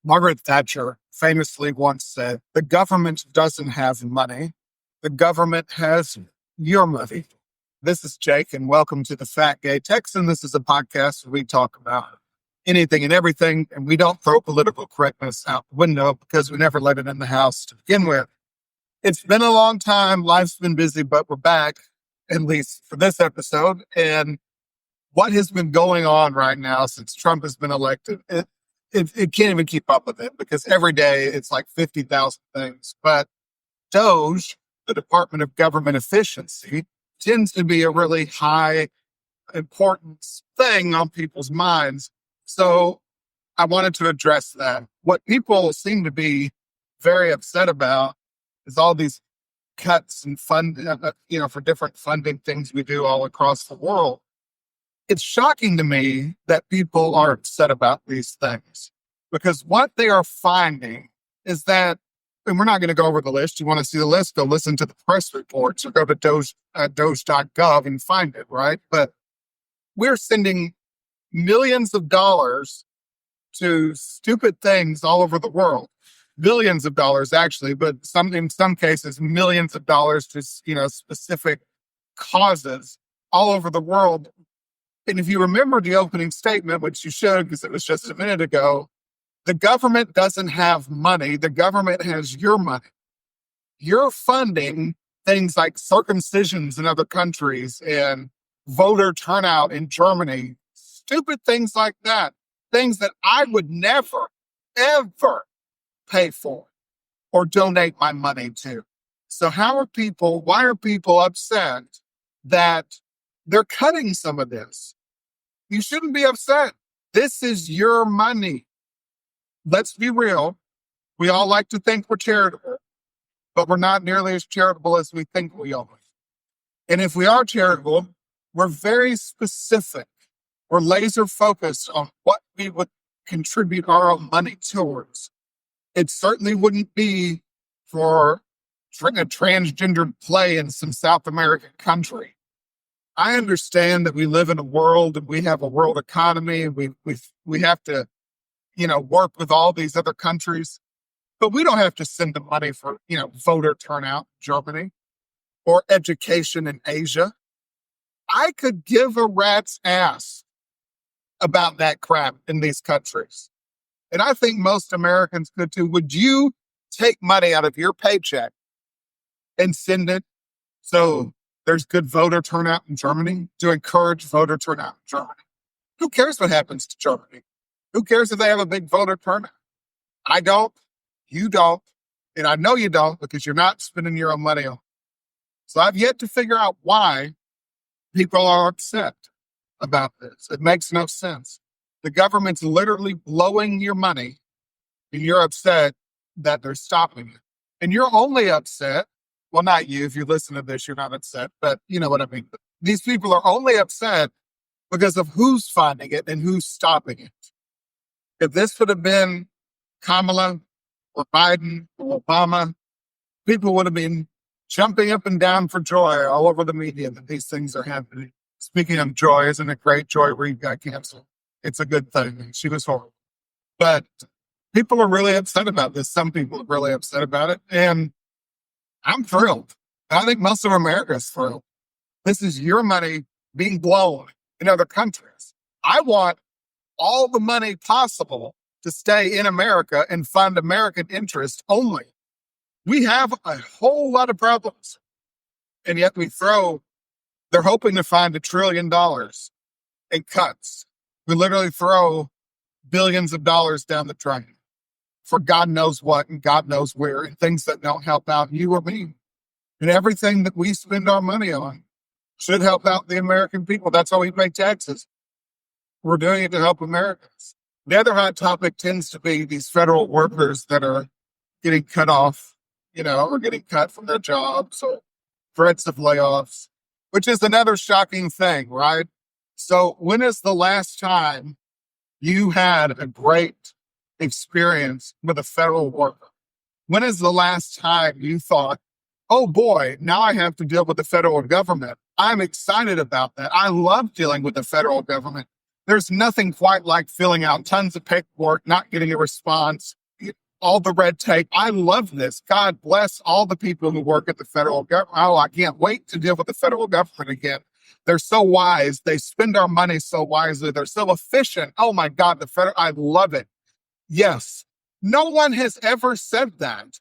Margaret Thatcher famously once said, "The government doesn't have money. The government has your money." This is Jake, and welcome to the Fat Gay Texan. This is a podcast where we talk about anything and everything, and we don't throw political correctness out the window because we never let it in the house to begin with. It's been a long time. Life's been busy, but we're back, at least for this episode. And what has been going on right now since Trump has been elected, it can't even keep up with it because every day it's like 50,000 things. But DOGE, the Department of Government Efficiency, tends to be a really high importance thing on people's minds. So I wanted to address that. What people seem to be very upset about is all these cuts and for different funding things we do all across the world. It's shocking to me that people are upset about these things because what they are finding is that, and we're not going to go over the list. You want to see the list, go listen to the press reports or go to doge.gov and find it, right? But we're sending millions of dollars to stupid things all over the world. Billions of dollars, actually, but in some cases, millions of dollars to, specific causes all over the world. And if you remember the opening statement, which you should because it was just a minute ago, the government doesn't have money. The government has your money. You're funding things like circumcisions in other countries and voter turnout in Germany, stupid things like that, things that I would never, ever pay for or donate my money to. So why are people upset that they're cutting some of this? You shouldn't be upset. This is your money. Let's be real. We all like to think we're charitable, but we're not nearly as charitable as we think we are. And if we are charitable, we're very specific. We're laser focused on what we would contribute our own money towards. It certainly wouldn't be for a transgendered play in some South American country. I understand that we live in a world and we have a world economy and we have to, work with all these other countries, but we don't have to send the money for, voter turnout in Germany or education in Asia. I could give a rat's ass about that crap in these countries. And I think most Americans could too. Would you take money out of your paycheck and send it so there's good voter turnout in Germany, to encourage voter turnout in Germany? Who cares what happens to Germany? Who cares if they have a big voter turnout? I don't, you don't, and I know you don't because you're not spending your own money on it. So I've yet to figure out why people are upset about this. It makes no sense. The government's literally blowing your money, and you're upset that they're stopping it. And you're only upset, well, not you. If you listen to this, you're not upset, but you know what I mean. These people are only upset because of who's funding it and who's stopping it. If this would have been Kamala or Biden or Obama, people would have been jumping up and down for joy all over the media that these things are happening. Speaking of joy, isn't it great Joy Reid got canceled? It's a good thing. She was horrible. But people are really upset about this. Some people are really upset about it. And I'm thrilled. I think most of America is thrilled. This is your money being blown in other countries. I want all the money possible to stay in America and fund American interest only. We have a whole lot of problems. And yet they're hoping to find $1 trillion in cuts. We literally throw billions of dollars down the drain for God knows what and God knows where, and things that don't help out you or me. And everything that we spend our money on should help out the American people. That's how we pay taxes. We're doing it to help Americans. The other hot topic tends to be these federal workers that are getting cut off, or getting cut from their jobs or threats of layoffs, which is another shocking thing, right? So when is the last time you had a great experience with a federal worker? When is the last time you thought, oh boy, now I have to deal with the federal government? I'm excited about that. I love dealing with the federal government There's nothing quite like filling out tons of paperwork, not getting a response, all the red tape. I love this. God bless all the people who work at the federal government. Oh, I can't wait to deal with the federal government again. They're so wise. They spend our money so wisely. They're so efficient. Oh my God, I love it. Yes, no one has ever said that.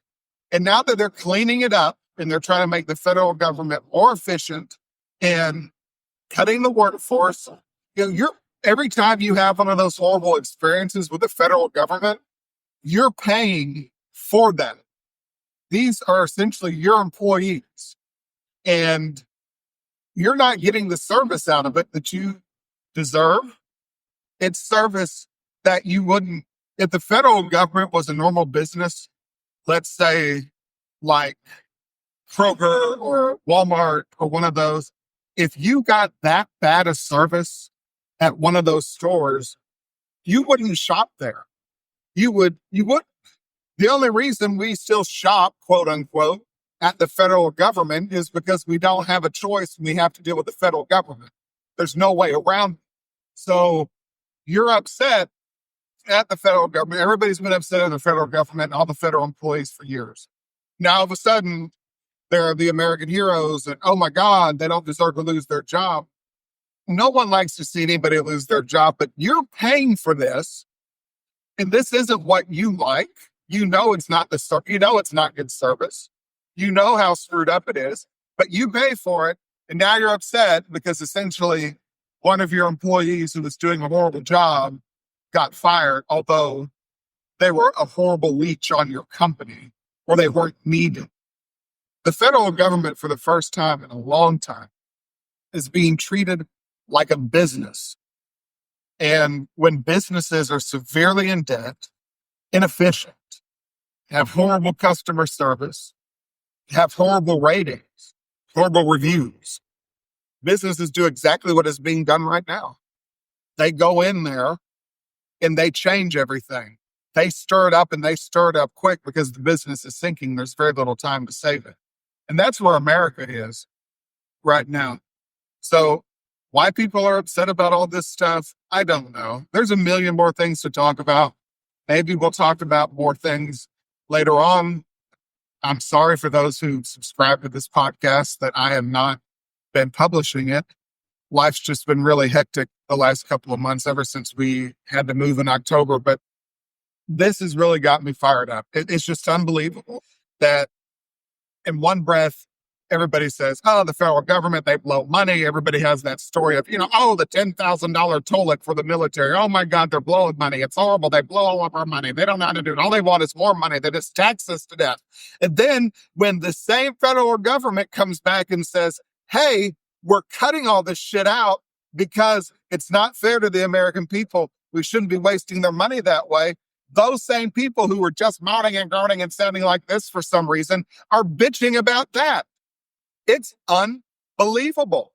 And now that they're cleaning it up and they're trying to make the federal government more efficient and cutting the workforce, every time you have one of those horrible experiences with the federal government, you're paying for them. These are essentially your employees, and you're not getting the service out of it that you deserve. It's service that you wouldn't, if the federal government was a normal business, let's say like Kroger or Walmart or one of those, if you got that bad a service at one of those stores, you wouldn't shop there. You would. The only reason we still shop, quote unquote, at the federal government is because we don't have a choice and we have to deal with the federal government. There's no way around it. So you're upset at the federal government. Everybody's been upset at the federal government and all the federal employees for years. Now, all of a sudden, they're the American heroes and, oh my God, they don't deserve to lose their job. No one likes to see anybody lose their job, but you're paying for this. And this isn't what you like. You know it's not it's not good service. You know how screwed up it is, but you pay for it. And now you're upset because essentially one of your employees who was doing a horrible job got fired, although they were a horrible leech on your company or they weren't needed. The federal government, for the first time in a long time, is being treated like a business. And when businesses are severely in debt, inefficient, have horrible customer service, have horrible ratings, horrible reviews, businesses do exactly what is being done right now. They go in there and they change everything. They stir it up and they stir it up quick because the business is sinking. There's very little time to save it. And that's where America is right now. So why people are upset about all this stuff, I don't know. There's a million more things to talk about. Maybe we'll talk about more things later on. I'm sorry for those who subscribe to this podcast that I have not been publishing it. Life's just been really hectic the last couple of months ever since we had to move in October. But this has really got me fired up. It's just unbelievable that in one breath, everybody says, oh, the federal government, they blow money. Everybody has that story of, oh, the $10,000 toilet for the military. Oh my God, they're blowing money. It's horrible. They blow all of our money. They don't know how to do it. All they want is more money. They just tax us to death. And then when the same federal government comes back and says, hey, we're cutting all this shit out because it's not fair to the American people. We shouldn't be wasting their money that way. Those same people who were just moaning and groaning and sounding like this for some reason are bitching about that. It's unbelievable.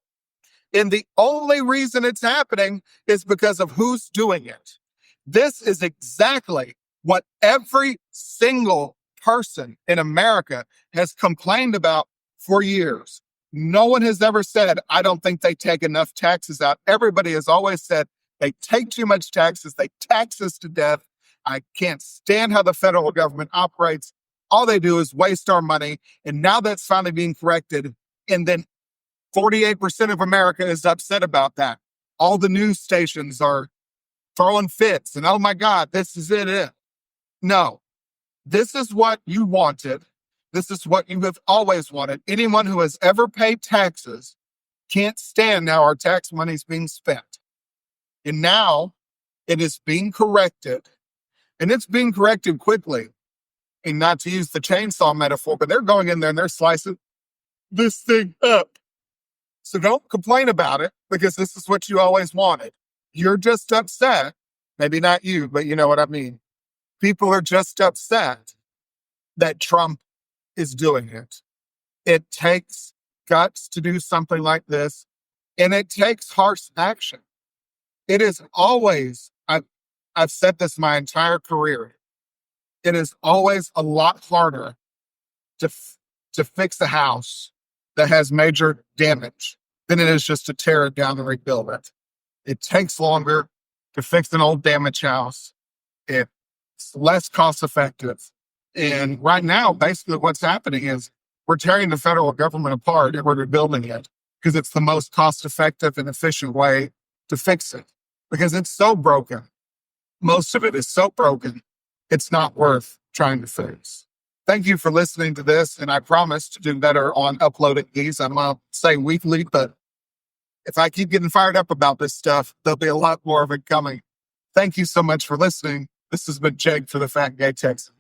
And the only reason it's happening is because of who's doing it. This is exactly what every single person in America has complained about for years. No one has ever said, I don't think they take enough taxes out. Everybody has always said they take too much taxes. They tax us to death. I can't stand how the federal government operates. All they do is waste our money. And now that's finally being corrected. And then 48% of America is upset about that. All the news stations are throwing fits and, oh my God, this is it. No, this is what you wanted. This is what you have always wanted. Anyone who has ever paid taxes can't stand how our tax money is being spent. And now it is being corrected. And it's being corrected quickly. And not to use the chainsaw metaphor, but they're going in there and they're slicing this thing up. So don't complain about it because this is what you always wanted. You're just upset. Maybe not you, but you know what I mean. People are just upset that Trump is doing it. It takes guts to do something like this, and it takes harsh action. It is always, I've said this my entire career, it is always a lot harder to fix a house that has major damage than it is just to tear it down and rebuild it. It takes longer. to fix an old damaged house. It's less cost effective. And right now, basically what's happening is we're tearing the federal government apart and we're rebuilding it because it's the most cost effective and efficient way to fix it because it's so broken. Most of it is so broken, it's not worth trying to fix. Thank you for listening to this. And I promise to do better on uploading these. I'm going to say weekly, but if I keep getting fired up about this stuff, there'll be a lot more of it coming. Thank you so much for listening. This has been Jake for the Fat Gay Texan.